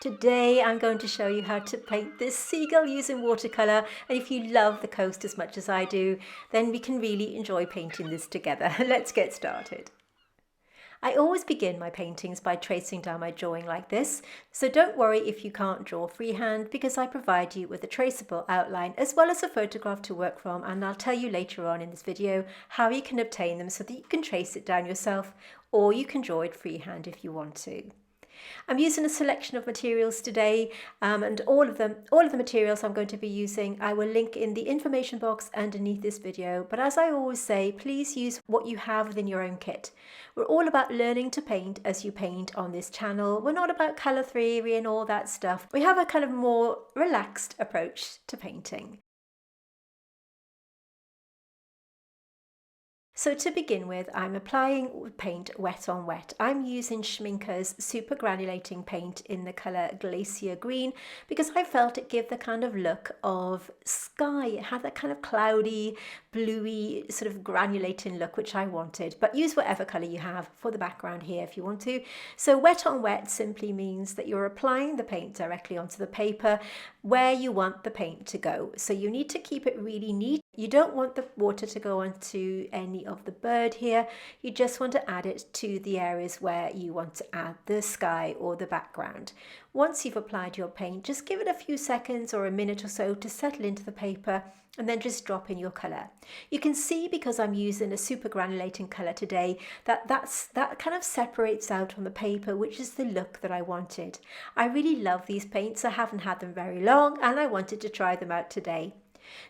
Today I'm going to show you how to paint this seagull using watercolour, and if you love the coast as much as I do, then we can really enjoy painting this together. Let's get started. I always begin my paintings by tracing down my drawing like this, so don't worry if you can't draw freehand because I provide you with a traceable outline as well as a photograph to work from, and I'll tell you later on in this video how you can obtain them so that you can trace it down yourself, or you can draw it freehand if you want to. I'm using a selection of materials today, and all of the materials I'm going to be using I will link in the information box underneath this video. But as I always say, please use what you have within your own kit. We're all about learning to paint as you paint on this channel. We're not about colour theory and all that stuff. We have a kind of more relaxed approach to painting. So to begin with, I'm applying paint wet on wet. I'm using Schmincke's super granulating paint in the colour Glacier Green because I felt it gave the kind of look of sky. It had that kind of cloudy, bluey, sort of granulating look which I wanted. But use whatever colour you have for the background here if you want to. So wet on wet simply means that you're applying the paint directly onto the paper where you want the paint to go. So you need to keep it really neat. You don't want the water to go onto any of the bird here. You just want to add it to the areas where you want to add the sky or the background. Once you've applied your paint, just give it a few seconds or a minute or so to settle into the paper, and then just drop in your colour. You can see, because I'm using a super granulating colour today, that kind of separates out on the paper, which is the look that I wanted. I really love these paints. I haven't had them very long and I wanted to try them out today.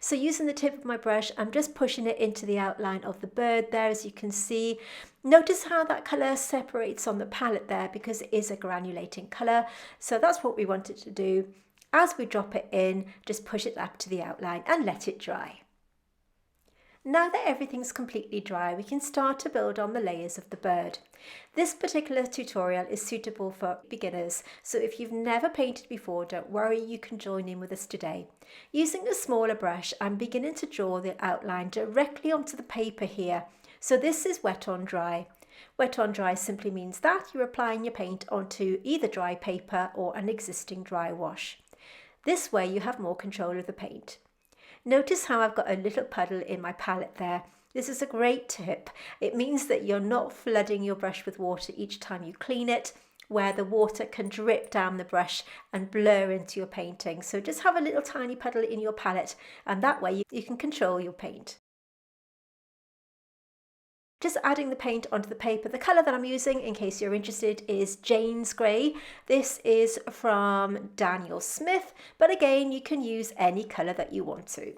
So using the tip of my brush, I'm just pushing it into the outline of the bird there, as you can see. Notice how that colour separates on the palette there because it is a granulating colour. So that's what we wanted to do. As we drop it in, just push it up to the outline and let it dry. Now that everything's completely dry, we can start to build on the layers of the bird. This particular tutorial is suitable for beginners, so if you've never painted before, don't worry, you can join in with us today. Using a smaller brush, I'm beginning to draw the outline directly onto the paper here. So this is wet on dry. Wet on dry simply means that you're applying your paint onto either dry paper or an existing dry wash. This way you have more control of the paint. Notice how I've got a little puddle in my palette there. This is a great tip. It means that you're not flooding your brush with water each time you clean it, where the water can drip down the brush and blur into your painting. So just have a little tiny puddle in your palette, and that way you can control your paint. Just adding the paint onto the paper. The colour that I'm using, in case you're interested, is Jane's Grey. This is from Daniel Smith, but again, you can use any colour that you want to.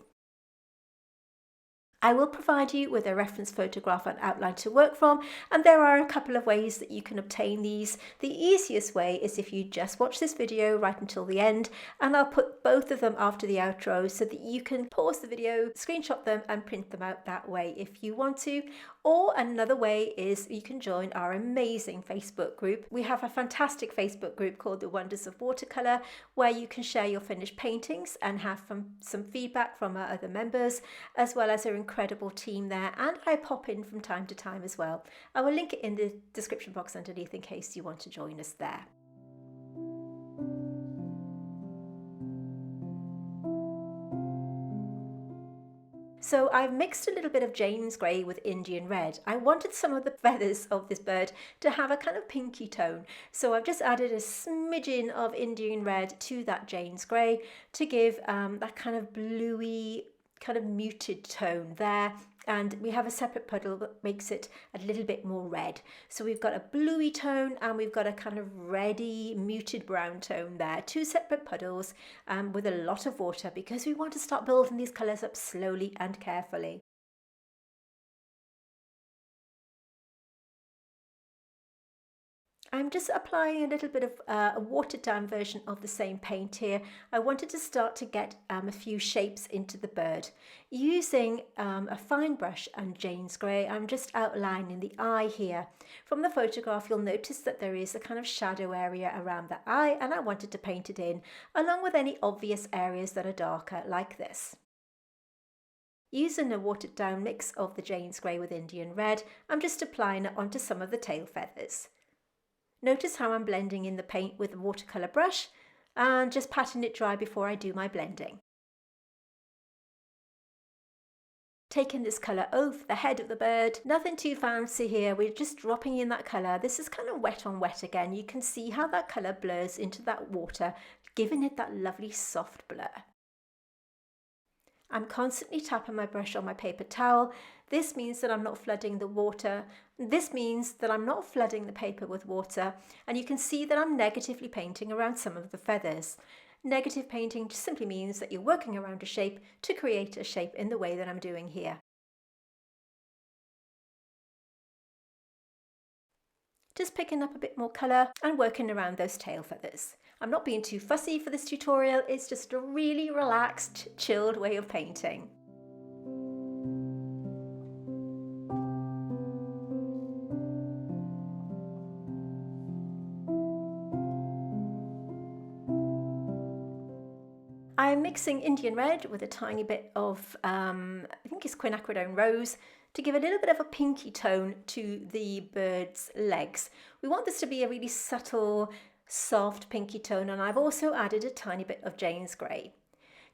I will provide you with a reference photograph and outline to work from, and there are a couple of ways that you can obtain these. The easiest way is if you just watch this video right until the end, and I'll put both of them after the outro so that you can pause the video, screenshot them and print them out that way if you want to. Or another way is you can join our amazing Facebook group. We have a fantastic Facebook group called The Wonders of Watercolour, where you can share your finished paintings and have some feedback from our other members, as well as our incredible team there, and I pop in from time to time as well. I will link it in the description box underneath in case you want to join us there. So I've mixed a little bit of Jane's Grey with Indian Red. I wanted some of the feathers of this bird to have a kind of pinky tone. So I've just added a smidgen of Indian Red to that Jane's Grey to give that kind of bluey, kind of muted tone there. And we have a separate puddle that makes it a little bit more red. So we've got a bluey tone and we've got a kind of reddy, muted brown tone there. Two separate puddles with a lot of water because we want to start building these colours up slowly and carefully. I'm just applying a little bit of a watered down version of the same paint here. I wanted to start to get a few shapes into the bird. Using a fine brush and Jane's Grey, I'm just outlining the eye here. From the photograph, you'll notice that there is a kind of shadow area around the eye, and I wanted to paint it in, along with any obvious areas that are darker like this. Using a watered down mix of the Jane's Grey with Indian Red, I'm just applying it onto some of the tail feathers. Notice how I'm blending in the paint with a watercolour brush, and just patting it dry before I do my blending. Taking this colour over the head of the bird, nothing too fancy here, we're just dropping in that colour. This is kind of wet on wet again. You can see how that colour blurs into that water, giving it that lovely soft blur. I'm constantly tapping my brush on my paper towel. This means that I'm not flooding the water. This means that I'm not flooding the paper with water, and you can see that I'm negatively painting around some of the feathers. Negative painting just simply means that you're working around a shape to create a shape in the way that I'm doing here. Just picking up a bit more colour and working around those tail feathers. I'm not being too fussy for this tutorial, it's just a really relaxed, chilled way of painting. I'm mixing Indian red with a tiny bit of, I think it's quinacridone rose, to give a little bit of a pinky tone to the bird's legs. We want this to be a really subtle, soft pinky tone, and I've also added a tiny bit of Jane's Grey.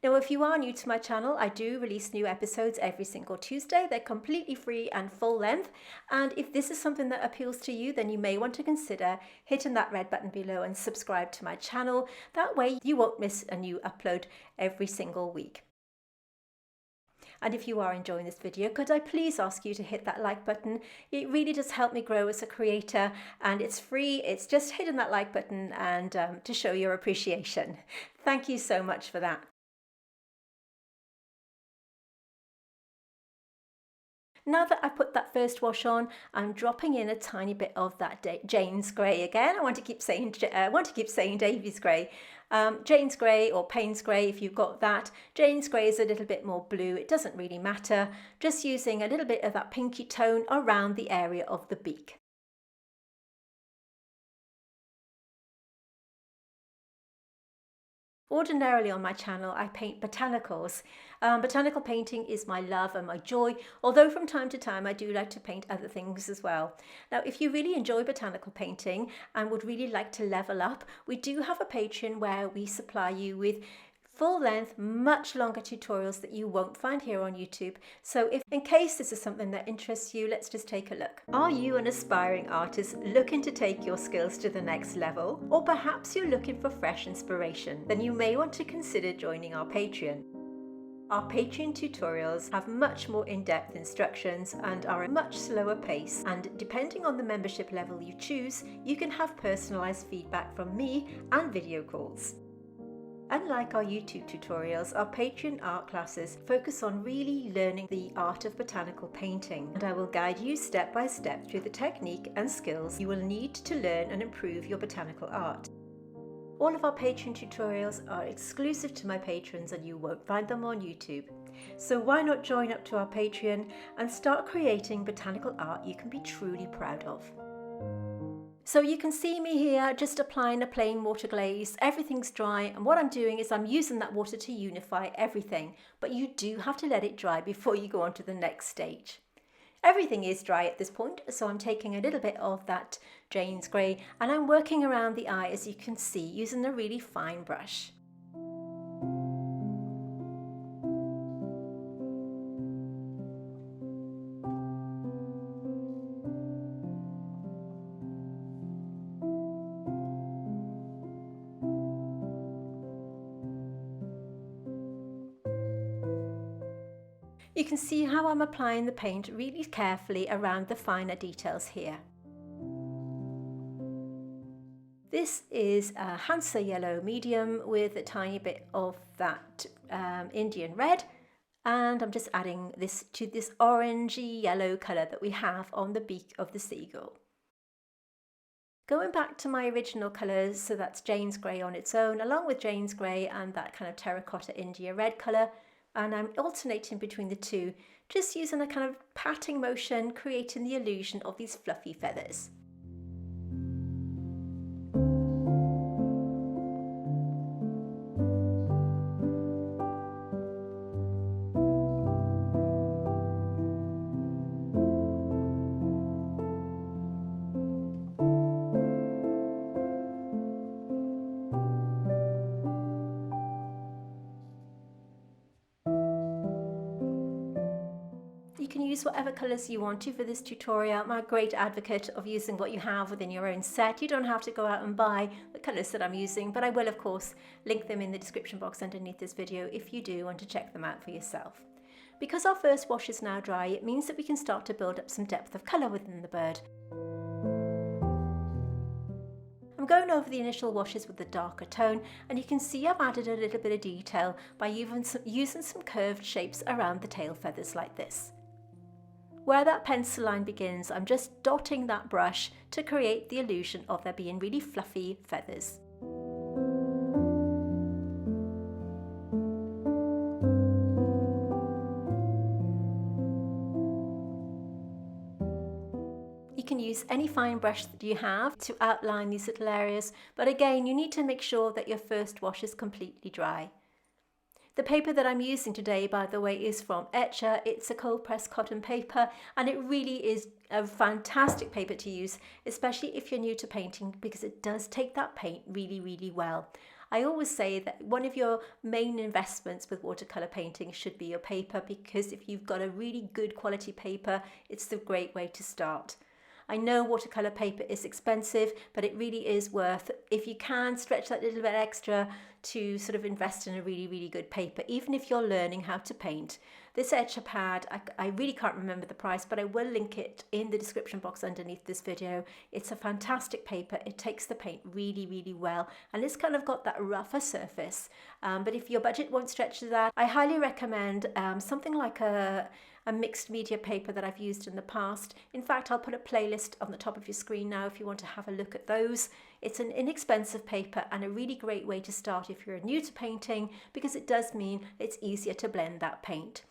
Now, if you are new to my channel, I do release new episodes every single Tuesday. They're completely free and full length. And if this is something that appeals to you, then you may want to consider hitting that red button below and subscribe to my channel. That way you won't miss a new upload every single week. And if you are enjoying this video, could I please ask you to hit that like button? It really does help me grow as a creator, and it's free. It's just hitting that like button and to show your appreciation. Thank you so much for that. Now that I've put that first wash on, I'm dropping in a tiny bit of that Jane's Grey again. I want to keep saying Davy's Grey. Jane's Grey or Payne's Grey if you've got that. Jane's Grey is a little bit more blue. It doesn't really matter. Just using a little bit of that pinky tone around the area of the beak. Ordinarily on my channel, I paint botanicals. Botanical painting is my love and my joy, although from time to time I do like to paint other things as well. Now, if you really enjoy botanical painting and would really like to level up, we do have a Patreon where we supply you with full-length, much longer tutorials that you won't find here on YouTube. So if in case this is something that interests you, let's just take a look. Are you an aspiring artist looking to take your skills to the next level? Or perhaps you're looking for fresh inspiration? Then you may want to consider joining our Patreon. Our Patreon tutorials have much more in-depth instructions and are a much slower pace, and depending on the membership level you choose, you can have personalised feedback from me and video calls. Unlike our YouTube tutorials, our Patreon art classes focus on really learning the art of botanical painting, and I will guide you step by step through the technique and skills you will need to learn and improve your botanical art. All of our Patreon tutorials are exclusive to my patrons and you won't find them on YouTube. So why not join up to our Patreon and start creating botanical art you can be truly proud of. So you can see me here just applying a plain water glaze. Everything's dry, and what I'm doing is I'm using that water to unify everything, but you do have to let it dry before you go on to the next stage. Everything is dry at this point, so I'm taking a little bit of that Jane's Grey and I'm working around the eye, as you can see, using a really fine brush. You can see how I'm applying the paint really carefully around the finer details here. This is a Hansa yellow medium with a tiny bit of that Indian red, and I'm just adding this to this orangey yellow colour that we have on the beak of the seagull. Going back to my original colours, so that's Jane's Grey on its own, along with Jane's Grey and that kind of terracotta India red colour, and I'm alternating between the two, just using a kind of patting motion, creating the illusion of these fluffy feathers. can use whatever colours you want to for this tutorial. I'm a great advocate of using what you have within your own set. You don't have to go out and buy the colours that I'm using, but I will of course link them in the description box underneath this video if you do want to check them out for yourself. Because our first wash is now dry, it means that we can start to build up some depth of colour within the bird. I'm going over the initial washes with the darker tone, and you can see I've added a little bit of detail by using some curved shapes around the tail feathers like this. Where that pencil line begins, I'm just dotting that brush to create the illusion of there being really fluffy feathers. You can use any fine brush that you have to outline these little areas, but again, you need to make sure that your first wash is completely dry. The paper that I'm using today, by the way, is from Etchr. It's a cold pressed cotton paper, and it really is a fantastic paper to use, especially if you're new to painting, because it does take that paint really well. I always say that one of your main investments with watercolour painting should be your paper, because if you've got a really good quality paper, it's the great way to start. I know watercolour paper is expensive, but it really is worth, if you can stretch that little bit extra, to sort of invest in a really good paper, even if you're learning how to paint. This Etchr pad, I really can't remember the price, but I will link it in the description box underneath this video. It's a fantastic paper. It takes the paint really well, and it's kind of got that rougher surface. But if your budget won't stretch to that, I highly recommend something like a mixed media paper that I've used in the past. In fact, I'll put a playlist on the top of your screen now if you want to have a look at those. It's an inexpensive paper and a really great way to start if you're new to painting, because it does mean it's easier to blend that paint.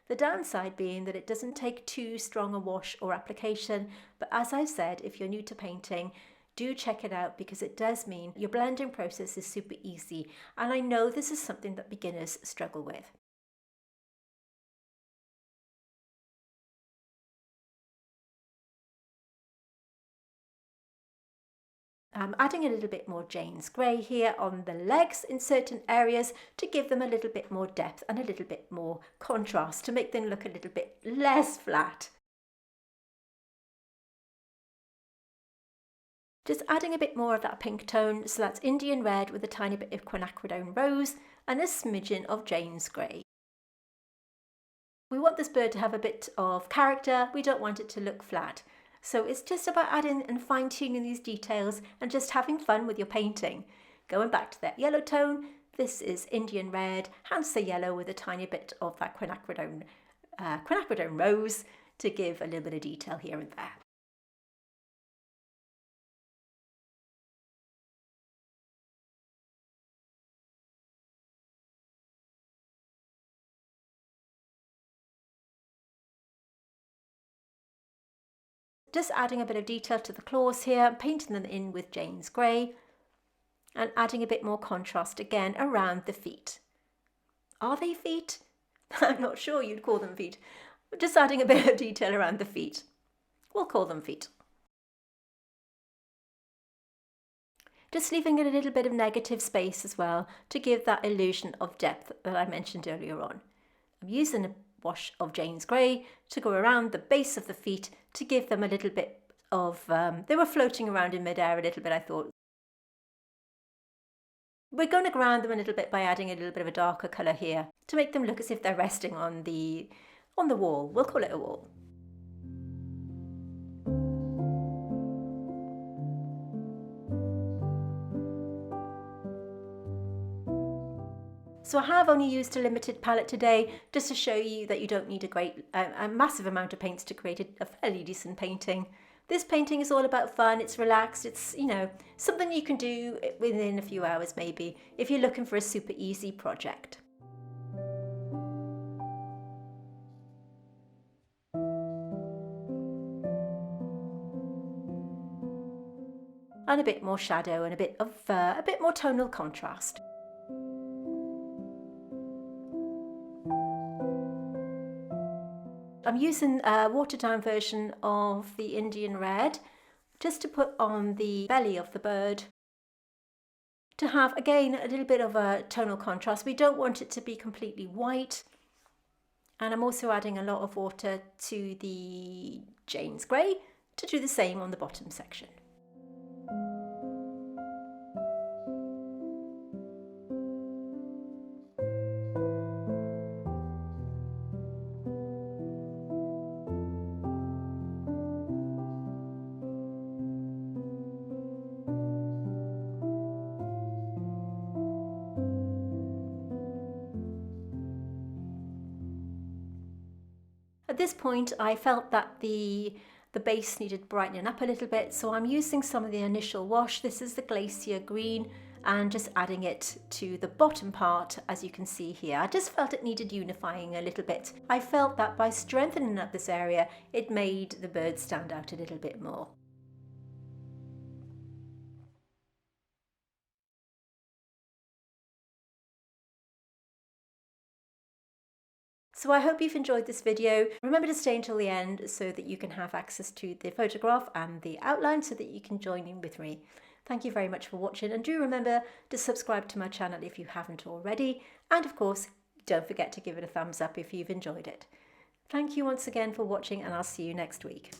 The downside being that it doesn't take too strong a wash or application, but as I said, if you're new to painting, do check it out, because it does mean your blending process is super easy, and I know this is something that beginners struggle with. I'm adding a little bit more Jane's Grey here on the legs in certain areas to give them a little bit more depth and a little bit more contrast, to make them look a little bit less flat. Just adding a bit more of that pink tone, so that's Indian Red with a tiny bit of quinacridone rose and a smidgen of Jane's Grey. We want this bird to have a bit of character, we don't want it to look flat. So it's just about adding and fine-tuning these details and just having fun with your painting. Going back to that yellow tone, this is Indian Red, Hansa yellow with a tiny bit of that quinacridone rose to give a little bit of detail here and there. Just adding a bit of detail to the claws here, painting them in with Jane's Grey, and adding a bit more contrast again around the feet. Are they feet? I'm not sure you'd call them feet. Just adding a bit of detail around the feet. We'll call them feet. Just leaving a little bit of negative space as well to give that illusion of depth that I mentioned earlier on. I'm using a wash of Jane's Grey to go around the base of the feet to give them a little bit of, they were floating around in midair a little bit, I thought. We're going to ground them a little bit by adding a little bit of a darker colour here to make them look as if they're resting on the wall. We'll call it a wall. So I have only used a limited palette today, just to show you that you don't need a massive amount of paints to create a fairly decent painting. This painting is all about fun, it's relaxed, it's, you know, something you can do within a few hours maybe, if you're looking for a super easy project. And a bit more shadow and a bit more tonal contrast. I'm using a watered down version of the Indian Red just to put on the belly of the bird to have, again, a little bit of a tonal contrast. We don't want it to be completely white, And I'm also adding a lot of water to the Jane's Grey to do the same on the bottom section. At this point, I felt that the base needed brightening up a little bit, so I'm using some of the initial wash. This is the Glacier Green, and just adding it to the bottom part, as you can see here. I just felt it needed unifying a little bit. I felt that by strengthening up this area, it made the bird stand out a little bit more. So I hope you've enjoyed this video. Remember to stay until the end so that you can have access to the photograph and the outline so that you can join in with me. Thank you very much for watching, and do remember to subscribe to my channel if you haven't already, and of course don't forget to give it a thumbs up if you've enjoyed it. Thank you once again for watching, and I'll see you next week.